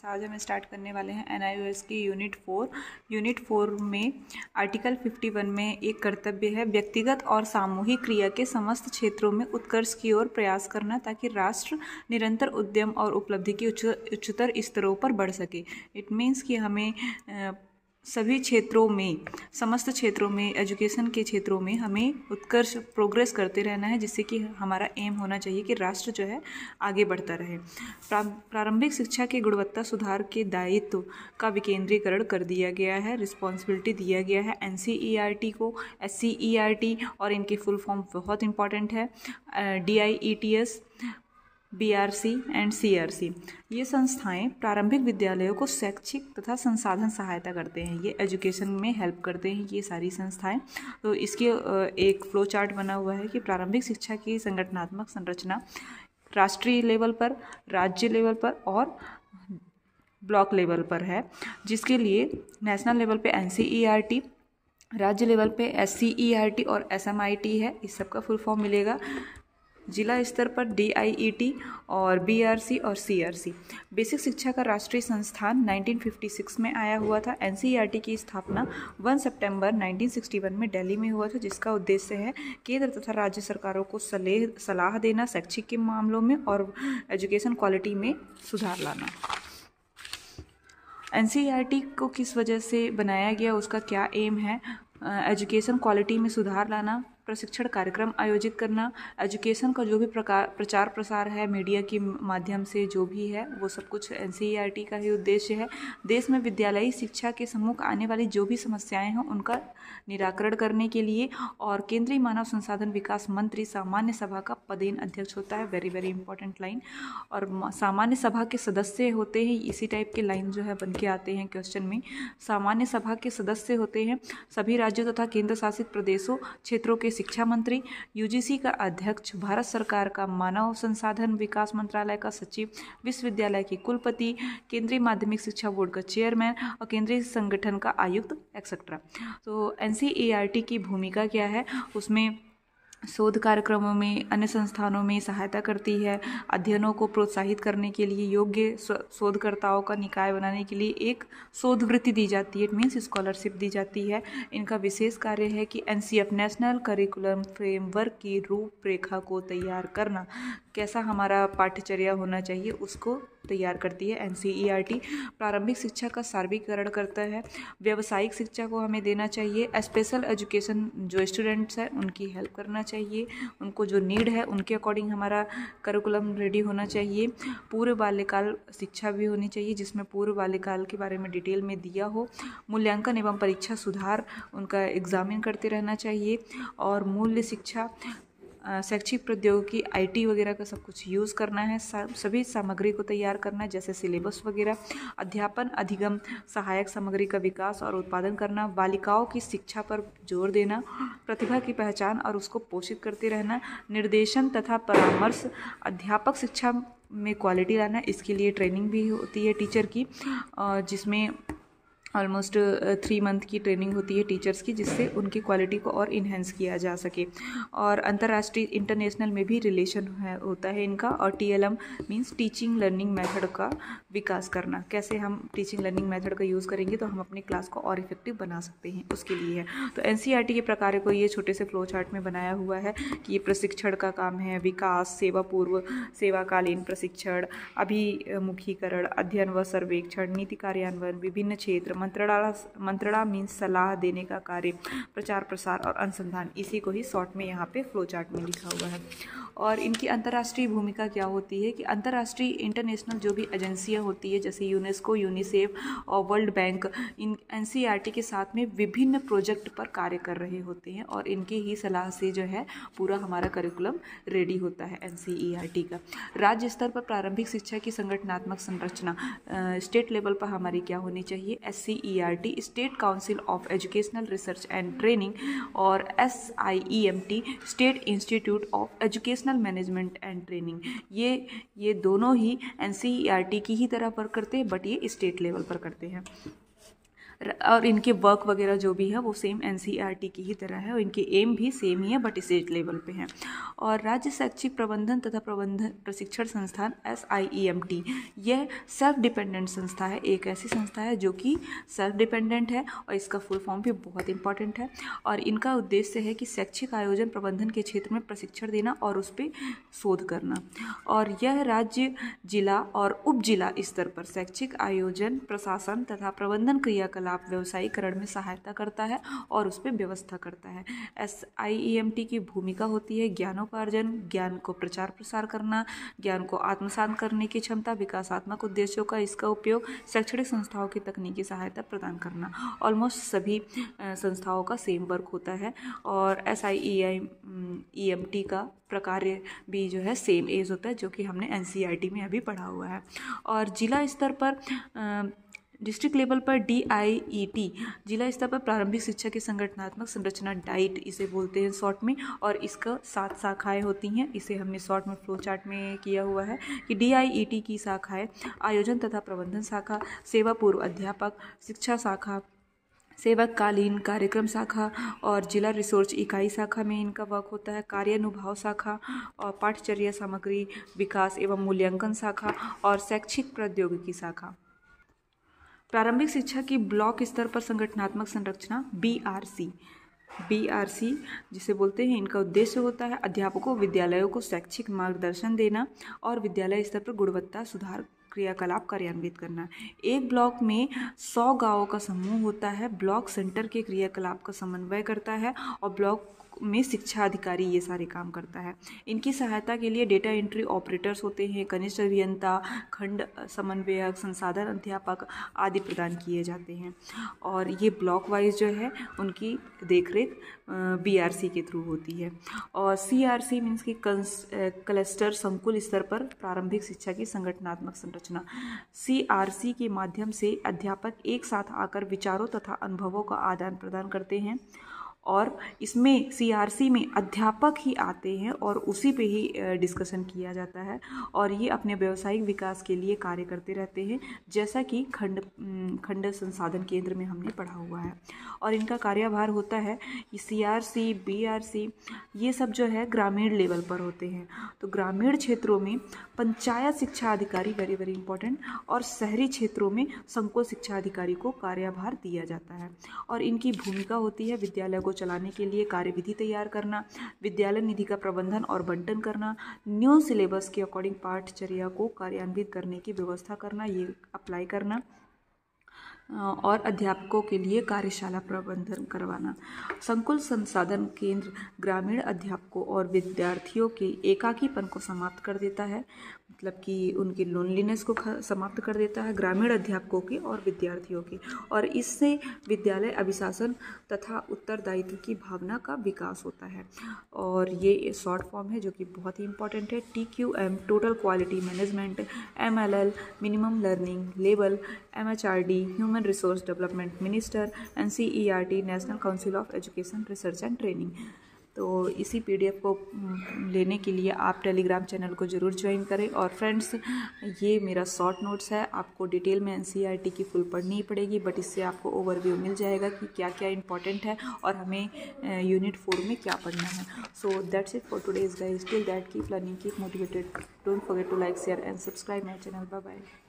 आज हम स्टार्ट करने वाले हैं NIOS की यूनिट 4 में आर्टिकल 51 में एक कर्तव्य है व्यक्तिगत और सामूहिक क्रिया के समस्त क्षेत्रों में उत्कर्ष की ओर प्रयास करना ताकि राष्ट्र निरंतर उद्यम और उपलब्धि के उच्चतर स्तरों पर बढ़ सके। इट मीन्स कि हमें सभी क्षेत्रों में, समस्त क्षेत्रों में, एजुकेशन के क्षेत्रों में हमें उत्कर्ष प्रोग्रेस करते रहना है, जिससे कि हमारा एम होना चाहिए कि राष्ट्र जो है आगे बढ़ता रहे। प्रारंभिक शिक्षा की गुणवत्ता सुधार के दायित्व का विकेंद्रीकरण कर दिया गया है, रिस्पॉन्सिबिलिटी दिया गया है NCERT को। SCERT और इनकी फुल फॉर्म बहुत इंपॉर्टेंट है, DIETS, BRC एंड CRC। ये संस्थाएं प्रारंभिक विद्यालयों को शैक्षिक तथा संसाधन सहायता करते हैं, ये एजुकेशन में हेल्प करते हैं ये सारी संस्थाएं। तो इसके एक फ्लो चार्ट बना हुआ है कि प्रारंभिक शिक्षा की संगठनात्मक संरचना राष्ट्रीय लेवल पर, राज्य लेवल पर और ब्लॉक लेवल पर है, जिसके लिए नेशनल लेवल पे NCERT, राज्य लेवल पे SCERT और SMIT है, इस सब का फुल फॉर्म मिलेगा। जिला स्तर पर DIET और BRC और CRC। बेसिक शिक्षा का राष्ट्रीय संस्थान 1956 में आया हुआ था। NCERT की स्थापना 1 सितंबर 1961 में दिल्ली में हुआ था, जिसका उद्देश्य है केंद्र तथा राज्य सरकारों को सलाह देना शैक्षिक के मामलों में और एजुकेशन क्वालिटी में सुधार लाना। NCERT को किस वजह से बनाया गया, उसका क्या एम है? एजुकेशन क्वालिटी में सुधार लाना, प्रशिक्षण कार्यक्रम आयोजित करना, एजुकेशन का जो भी प्रचार प्रसार है मीडिया के माध्यम से जो भी है वो सब कुछ NCERT का ही उद्देश्य है। देश में विद्यालयी शिक्षा के सम्मुख आने वाली जो भी समस्याएं हैं उनका निराकरण करने के लिए, और केंद्रीय मानव संसाधन विकास मंत्री सामान्य सभा का पदेन अध्यक्ष होता है। Very very important line. और सामान्य सभा के सदस्य होते हैं, इसी टाइप के लाइन जो है बन के आते हैं क्वेश्चन में। सामान्य सभा के सदस्य होते हैं सभी राज्यों तथा केंद्र शासित प्रदेशों क्षेत्रों के शिक्षा मंत्री, UGC का अध्यक्ष, भारत सरकार का मानव संसाधन विकास मंत्रालय का सचिव, विश्वविद्यालय के कुलपति, केंद्रीय माध्यमिक शिक्षा बोर्ड का चेयरमैन और केंद्रीय संगठन का आयुक्त एक्सेट्रा। तो NCERT की भूमिका क्या है? उसमें शोध कार्यक्रमों में, अन्य संस्थानों में सहायता करती है, अध्ययनों को प्रोत्साहित करने के लिए, योग्य शोधकर्ताओं का निकाय बनाने के लिए एक शोधवृत्ति दी जाती है, इट मीन्स स्कॉलरशिप दी जाती है। इनका विशेष कार्य है कि NCF नेशनल करिकुलम फ्रेमवर्क की रूपरेखा को तैयार करना, कैसा हमारा पाठ्यचर्या होना चाहिए उसको तैयार करती है NCERT। प्रारंभिक शिक्षा का सार्वत्रिकरण करता है, व्यावसायिक शिक्षा को हमें देना चाहिए, स्पेशल एजुकेशन जो स्टूडेंट्स हैं उनकी हेल्प करना चाहिए, उनको जो नीड है उनके अकॉर्डिंग हमारा करिकुलम रेडी होना चाहिए। पूर्व बाल्यकाल शिक्षा भी होनी चाहिए, जिसमें पूर्व बाल्यकाल के बारे में डिटेल में दिया हो। मूल्यांकन एवं परीक्षा सुधार, उनका एग्जामिन करते रहना चाहिए। और मूल्य शिक्षा, शैक्षिक प्रौद्योगिकी, IT वगैरह का सब कुछ यूज़ करना है, सभी सामग्री को तैयार करना है जैसे सिलेबस वगैरह। अध्यापन, अधिगम, सहायक सामग्री का विकास और उत्पादन करना, बालिकाओं की शिक्षा पर जोर देना, प्रतिभा की पहचान और उसको पोषित करते रहना, निर्देशन तथा परामर्श, अध्यापक शिक्षा में क्वालिटी लाना, इसके लिए ट्रेनिंग भी होती है टीचर की, जिसमें ऑलमोस्ट 3 मंथ की ट्रेनिंग होती है टीचर्स की, जिससे उनकी क्वालिटी को और इन्हेंस किया जा सके। और अंतर्राष्ट्रीय इंटरनेशनल में भी रिलेशन होता है इनका। और TLM means teaching learning method का विकास करना, कैसे हम टीचिंग लर्निंग मेथड का यूज़ करेंगे तो हम अपनी क्लास को और इफेक्टिव बना सकते हैं, उसके लिए है। तो NCERT के प्रकार को ये छोटे से फ्लो चार्ट में बनाया हुआ है कि ये प्रशिक्षण का काम है, विकास, सेवा पूर्व, सेवाकालीन प्रशिक्षण, अभिमुखीकरण, अध्ययन व सर्वेक्षण, नीति कार्यान्वयन, विभिन्न क्षेत्र, मंत्रणा मीन्स सलाह देने का कार्य, प्रचार प्रसार और अनुसंधान, इसी को ही शॉर्ट में यहाँ पे फ्लो चार्ट में लिखा हुआ है। और इनकी अंतर्राष्ट्रीय भूमिका क्या होती है कि अंतर्राष्ट्रीय इंटरनेशनल जो भी एजेंसियाँ होती है जैसे यूनेस्को, यूनिसेफ और वर्ल्ड बैंक, इन NCERT के साथ में विभिन्न प्रोजेक्ट पर कार्य कर रहे होते हैं, और इनके ही सलाह से जो है पूरा हमारा करिकुलम रेडी होता है NCERT का। राज्य स्तर पर प्रारंभिक शिक्षा की संगठनात्मक संरचना, स्टेट लेवल पर हमारी क्या होनी चाहिए? SCERT, state council of educational research and training, और SIEMT, state institute of educational management and training. ये दोनों ही NCERT की ही तरह वर्क करते हैं, बट ये स्टेट लेवल पर करते हैं। और इनके वर्क वगैरह जो भी है वो सेम NCERT की ही तरह है और इनके एम भी सेम ही है बट स्टेट लेवल पे हैं। और राज्य शैक्षिक प्रबंधन तथा प्रबंधन प्रशिक्षण संस्थान SIEMT, यह सेल्फ डिपेंडेंट संस्था है, एक ऐसी संस्था है जो कि सेल्फ डिपेंडेंट है और इसका फुल फॉर्म भी बहुत इंपॉर्टेंट है। और इनका उद्देश्य है कि शैक्षिक आयोजन प्रबंधन के क्षेत्र में प्रशिक्षण देना और उस पर शोध करना। और यह राज्य, जिला और उप जिला स्तर पर शैक्षिक आयोजन, प्रशासन तथा प्रबंधन क्रियाकलाप व्यवसायीकरण में सहायता करता है और उस पर व्यवस्था करता है। SIEMT की भूमिका होती है ज्ञानोपार्जन, ज्ञान को प्रचार प्रसार करना, ज्ञान को आत्मसात करने की क्षमता, विकासात्मक उद्देश्यों का इसका उपयोग, शैक्षणिक संस्थाओं की तकनीकी सहायता प्रदान करना। ऑलमोस्ट सभी संस्थाओं का सेम वर्क होता है और SIEMT का प्रकार्य भी जो है सेम एज होता है जो कि हमने NCERT में अभी पढ़ा हुआ है। और जिला स्तर पर डिस्ट्रिक्ट लेवल पर DIET, जिला स्तर पर प्रारंभिक शिक्षा की संगठनात्मक संरचना, डाइट इसे बोलते हैं शॉर्ट में, और इसका 7 शाखाएं होती हैं। इसे हमने शॉर्ट में फ्लो चार्ट में किया हुआ है कि DIET की शाखाएं आयोजन तथा प्रबंधन शाखा, सेवा पूर्व अध्यापक शिक्षा शाखा, सेवककालीन कार्यक्रम शाखा और जिला रिसोर्स इकाई शाखा में इनका वर्क होता है, कार्यानुभाव शाखा और पाठ्यचर्या सामग्री विकास एवं मूल्यांकन शाखा और शैक्षिक प्रौद्योगिकी शाखा। प्रारंभिक शिक्षा की ब्लॉक स्तर पर संगठनात्मक संरचना BRC जिसे बोलते हैं, इनका उद्देश्य होता है अध्यापकों विद्यालयों को शैक्षिक मार्गदर्शन देना और विद्यालय स्तर पर गुणवत्ता सुधार क्रियाकलाप कार्यान्वित करना। एक ब्लॉक में 100 गांवों का समूह होता है, ब्लॉक सेंटर के क्रियाकलाप का समन्वय करता है और ब्लॉक में शिक्षा अधिकारी ये सारे काम करता है। इनकी सहायता के लिए डेटा एंट्री ऑपरेटर्स होते हैं, कनिष्ठ अभियंता, खंड समन्वयक, संसाधन अध्यापक आदि प्रदान किए जाते हैं। और ये ब्लॉक वाइज जो है उनकी देखरेख BRC के थ्रू होती है। और CRC मीन्स की क्लस्टर संकुल स्तर पर प्रारंभिक शिक्षा की संगठनात्मक संरचना। CRC के माध्यम से अध्यापक एक साथ आकर विचारों तथा अनुभवों का आदान प्रदान करते हैं और इसमें CRC में अध्यापक ही आते हैं और उसी पे ही डिस्कशन किया जाता है और ये अपने व्यावसायिक विकास के लिए कार्य करते रहते हैं, जैसा कि खंड संसाधन केंद्र में हमने पढ़ा हुआ है। और इनका कार्यभार होता है कि CRC, BRC ये सब जो है ग्रामीण लेवल पर होते हैं। तो ग्रामीण क्षेत्रों में पंचायत शिक्षा अधिकारी, वेरी वेरी इंपॉर्टेंट, और शहरी क्षेत्रों में संकुल शिक्षा अधिकारी को कार्यभार दिया जाता है। और इनकी भूमिका होती है विद्यालय को चलाने के लिए कार्यविधि तैयार करना, विद्यालय निधि का प्रबंधन और बंटन करना, न्यू सिलेबस के अकॉर्डिंग पाठ्यचर्या को कार्यान्वित करने की व्यवस्था करना, ये अप्लाई करना और अध्यापकों के लिए कार्यशाला प्रबंधन करवाना। संकुल संसाधन केंद्र ग्रामीण अध्यापकों और विद्यार्थियों के एकाकीपन को समाप्त कर देता है, मतलब कि उनकी लोनलीनेस को समाप्त कर देता है, ग्रामीण अध्यापकों की और विद्यार्थियों की, और इससे विद्यालय अभिशासन तथा उत्तरदायित्व की भावना का विकास होता है। और ये शॉर्ट फॉर्म है जो कि बहुत ही इंपॉर्टेंट है। TQM total quality management, MLL minimum learning level, MHRD human resource development minister, NCERT national council of education research and training. तो इसी PDF को लेने के लिए आप टेलीग्राम चैनल को ज़रूर ज्वाइन करें। और फ्रेंड्स, ये मेरा शॉर्ट नोट्स है, आपको डिटेल में NCERT की फुल पढ़नी ही पड़ेगी, बट इससे आपको ओवरव्यू मिल जाएगा कि क्या क्या इंपॉर्टेंट है और हमें यूनिट 4 में क्या पढ़ना है। So that's it for today's guys, till that keep learning, keep motivated, don't forget to like, share and subscribe my channel. Bye bye.